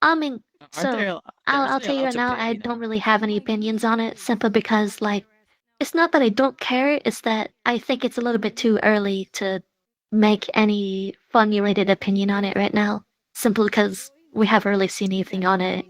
I mean, Aren't so I'll there's I'll only tell you allowed right to now, pay, I don't really have any opinions on it, simply because like it's not that I don't care, it's that I think it's a little bit too early to make any formulated opinion on it right now, simply because we haven't really seen anything on it,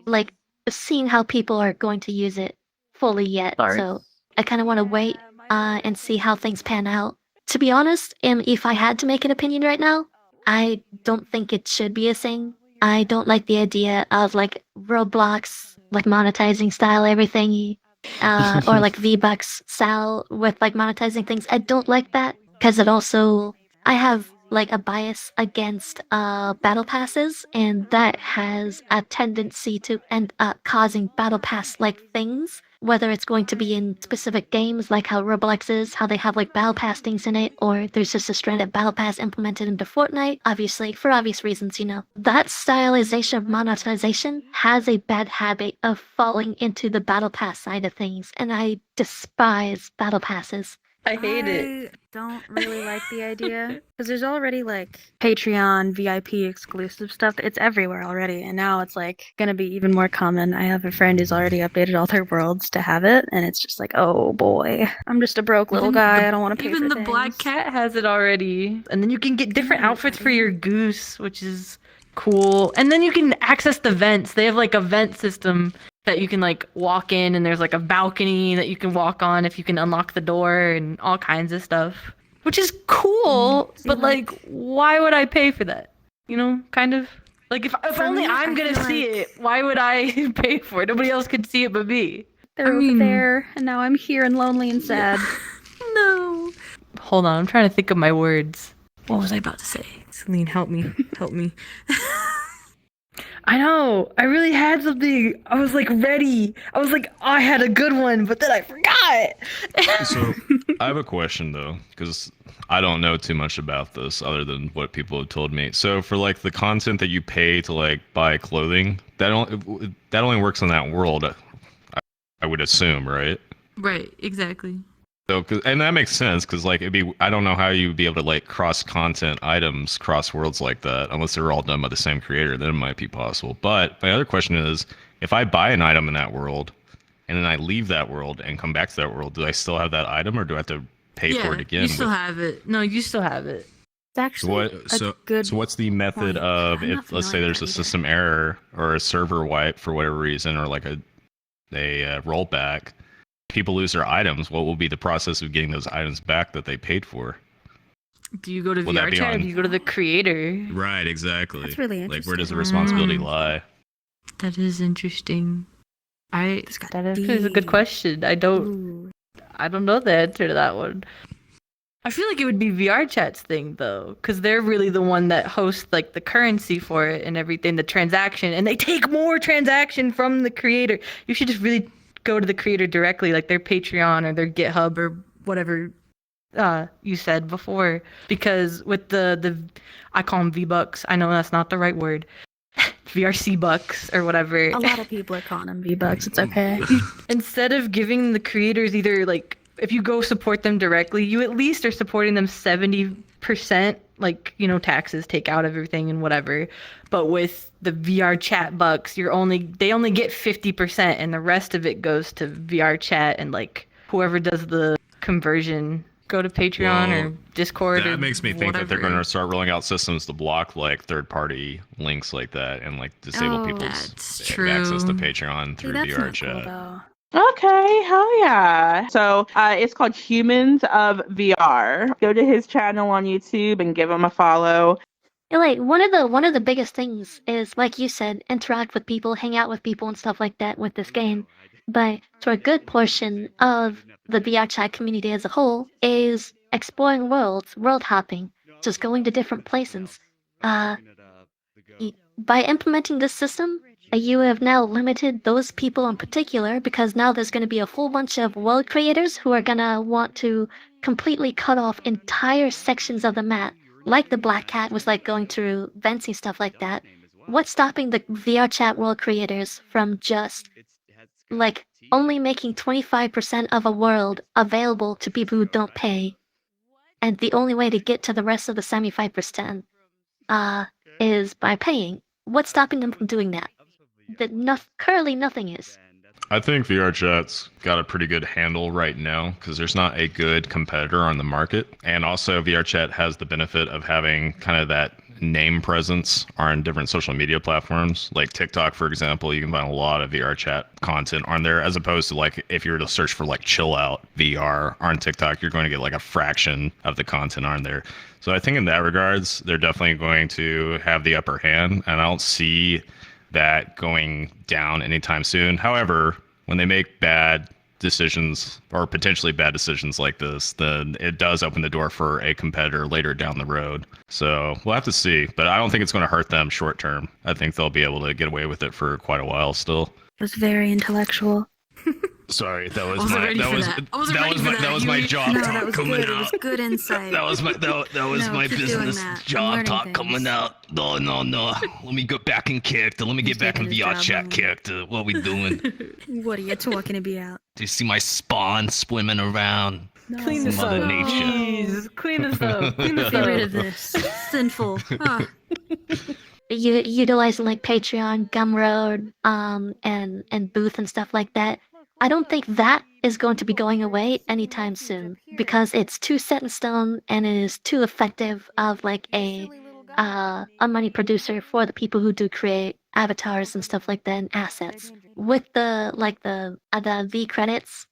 like seeing how people are going to use it fully yet. Sorry. So I kind of want to wait and see how things pan out. To be honest, if I had to make an opinion right now, I don't think it should be a thing. I don't like the idea of like Roblox, like monetizing style everything, or like V-Bucks style with like monetizing things. I don't like that because it also I have like a bias against battle passes, and that has a tendency to end up causing battle pass like things. Whether it's going to be in specific games like how Roblox is, how they have like battle pass things in it, or there's just a stranded battle pass implemented into Fortnite, obviously, for obvious reasons, you know. That stylization of monetization has a bad habit of falling into the battle pass side of things, and I despise battle passes. I hate it. I don't really like the idea because there's already like Patreon VIP exclusive stuff. It's everywhere already, and now it's like gonna be even more common. I have a friend who's already updated all their worlds to have it, and it's just like, oh boy, I'm just a broke little guy. I don't want to pay Even for the black things. cat has it already. And then you can get different outfits for your goose, which is cool. And then you can access the vents. They have like a vent system that you can like walk in, and there's like a balcony that you can walk on if you can unlock the door and all kinds of stuff. Which is cool, but like why would I pay for that? You know, kind of. Like if For only me, I'm I gonna feel see like- it, why would I pay for it? Nobody else could see it but me. They're I over mean- there, and now I'm here and lonely and sad. No. Hold on, I'm trying to think of my words. What was I about to say? Celine, help me. Help me. I know. I really had something. I was like ready. I was like, oh, I had a good one, but then I forgot. So I have a question though, because I don't know too much about this other than what people have told me. So for like the content that you pay to like buy clothing, that only works in that world. I would assume, right? Right, exactly. So, and that makes sense because like I don't know how you'd be able to like cross content items, cross worlds like that, unless they're all done by the same creator. Then it might be possible. But my other question is, if I buy an item in that world, and then I leave that world and come back to that world, do I still have that item, or do I have to pay for it again? You still have it. No, you still have it. It's actually good. So what's the method point. of I'm not if let's say familiar there's a with that either. system error or a server wipe for whatever reason, or like a rollback? People lose their items. What will be the process of getting those items back that they paid for? Do you go to Will that be VRChat or on- do you go to the creator? Right, exactly. That's really Like, where interesting. does the responsibility Mm. lie? That is interesting. It's got That is a good deep. question. I don't know the answer to that one. I feel like it would be VRChat's thing though, because they're really the one that hosts like the currency for it and everything, the transaction, and they take more transaction from the creator. You should just really go to the creator directly, like their Patreon or their GitHub or whatever you said before. Because with the I call them V-Bucks. I know that's not the right word. VRC bucks or whatever. A lot of people are calling them V-Bucks. It's okay. Instead of giving the creators either like if you go support them directly, you at least are supporting them 70%, like, you know, taxes take out of everything and whatever. But with the VR chat bucks, they only get 50% and the rest of it goes to VR chat and like whoever does the conversion. Go to Patreon Well, or Discord. That or makes me think that they're whatever. going to start rolling out systems to block like third-party links like that and like disable Oh, people's that's access to true. Patreon See, through that's VR not cool chat. though. Okay, hell yeah. So it's called Humans of VR. Go to his channel on YouTube and give him a follow. Yeah, like one of the biggest things is, like you said, interact with people, hang out with people, and stuff like that with this game. But for a good portion of the VR chat community as a whole is exploring worlds, world hopping, just going to different places. By implementing this system, you have now limited those people in particular because now there's going to be a whole bunch of world creators who are going to want to completely cut off entire sections of the map, like the Black Cat was like going through vents and stuff like that. What's stopping the VR chat world creators from just like only making 25% of a world available to people who don't pay? And the only way to get to the rest of the 75% is by paying. What's stopping them from doing that? Currently nothing is. I think VRChat's got a pretty good handle right now because there's not a good competitor on the market. And also, VRChat has the benefit of having kind of that name presence on different social media platforms. Like TikTok, for example, you can find a lot of VRChat content on there, as opposed to like if you were to search for like chill out VR on TikTok, you're going to get like a fraction of the content on there. So I think in that regards, they're definitely going to have the upper hand, and I don't see that going down anytime soon. However, when they make bad decisions or potentially bad decisions like this, then it does open the door for a competitor later down the road. So we'll have to see, but I don't think it's going to hurt them short term. I think they'll be able to get away with it for quite a while still. It was very intellectual. Sorry, that was wasn't my ready for that. I wasn't ready for that. that was my job No, talk that was coming good. It out. was good insight. That was No, my keep doing business that. I'm job learning talk things. coming out. No. Let me go back in character. Let me He's get back in taking his VR job chat home. character. What we doing? What are you talking about? Do you see my spawn swimming around? Clean this Mother up, Nature. please. Clean this up. Clean this Get rid up. of this. Sinful. Ah. Utilizing like Patreon, Gumroad, and Booth and stuff like that. I don't think that is going to be going away anytime soon because it's too set in stone and it is too effective of like a money producer for the people who do create avatars and stuff like that and assets. With the V credits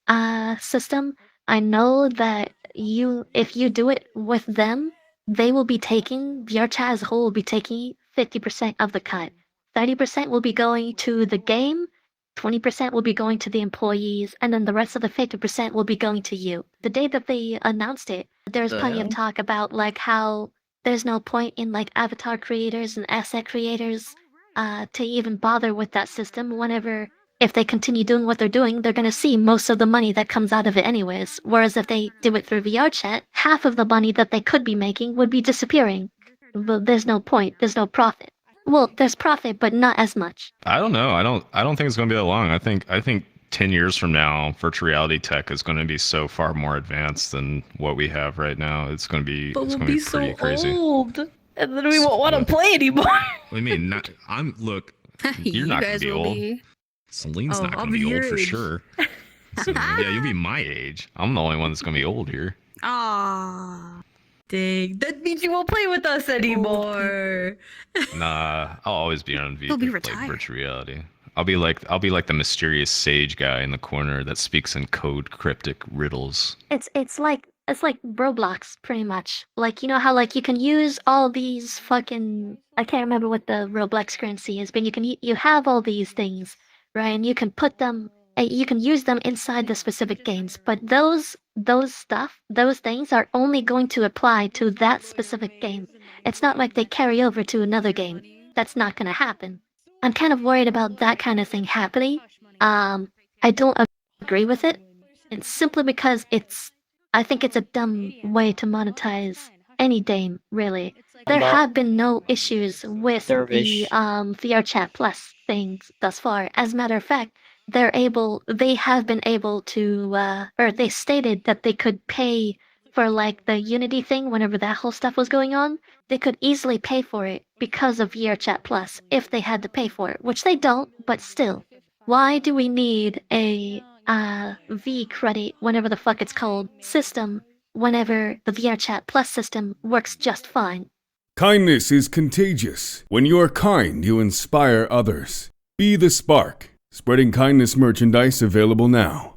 system, I know that if you do it with them, they will be taking VRChat as a whole will be taking 50% of the cut. 30% will be going to the game. 20% will be going to the employees, and then the rest of the 50% will be going to you. The day that they announced it, there was The plenty hell? of talk about like how there's no point in like avatar creators and asset creators to even bother with that system whenever if they continue doing what they're doing, they're going to see most of the money that comes out of it anyways. Whereas if they do it through VRChat, half of the money that they could be making would be disappearing. But there's no point. There's no profit. Well, there's profit, but not as much. I don't know. I don't think it's going to be that long. I think 10 years from now, virtual reality tech is going to be so far more advanced than what we have right now. It's going to be But it's we'll going to be be pretty so crazy. old, and then we won't want to play anymore. What do you mean? Look, you're You not going guys to be will old. be. Celine's Oh, not I'll going to be be old your for age. sure. Yeah, you'll be my age. I'm the only one that's going to be old here. Ah. Dang, that means you won't play with us anymore. Nah, I'll always be on He'll be like retired. virtual reality. I'll be like the mysterious sage guy in the corner that speaks in code cryptic riddles. It's like Roblox pretty much. Like you know how like you can use all these fucking I can't remember what the Roblox currency is, but you have all these things, right? And you can put them you can use them inside the specific games, but those things are only going to apply to that specific game. It's not like they carry over to another game. That's not going to happen. I'm kind of worried about that kind of thing happening. I don't agree with it, and simply because I think it's a dumb way to monetize any game, really. There have been no issues with the VRChat Plus things thus far. As a matter of fact, they have been able to, or they stated that they could pay for like the Unity thing whenever that whole stuff was going on. They could easily pay for it because of VRChat Plus if they had to pay for it, which they don't, but still. Why do we need a V credit, whenever the fuck it's called, system, whenever the VRChat Plus system works just fine? Kindness is contagious. When you are kind, you inspire others. Be the spark. Spreading kindness merchandise available now.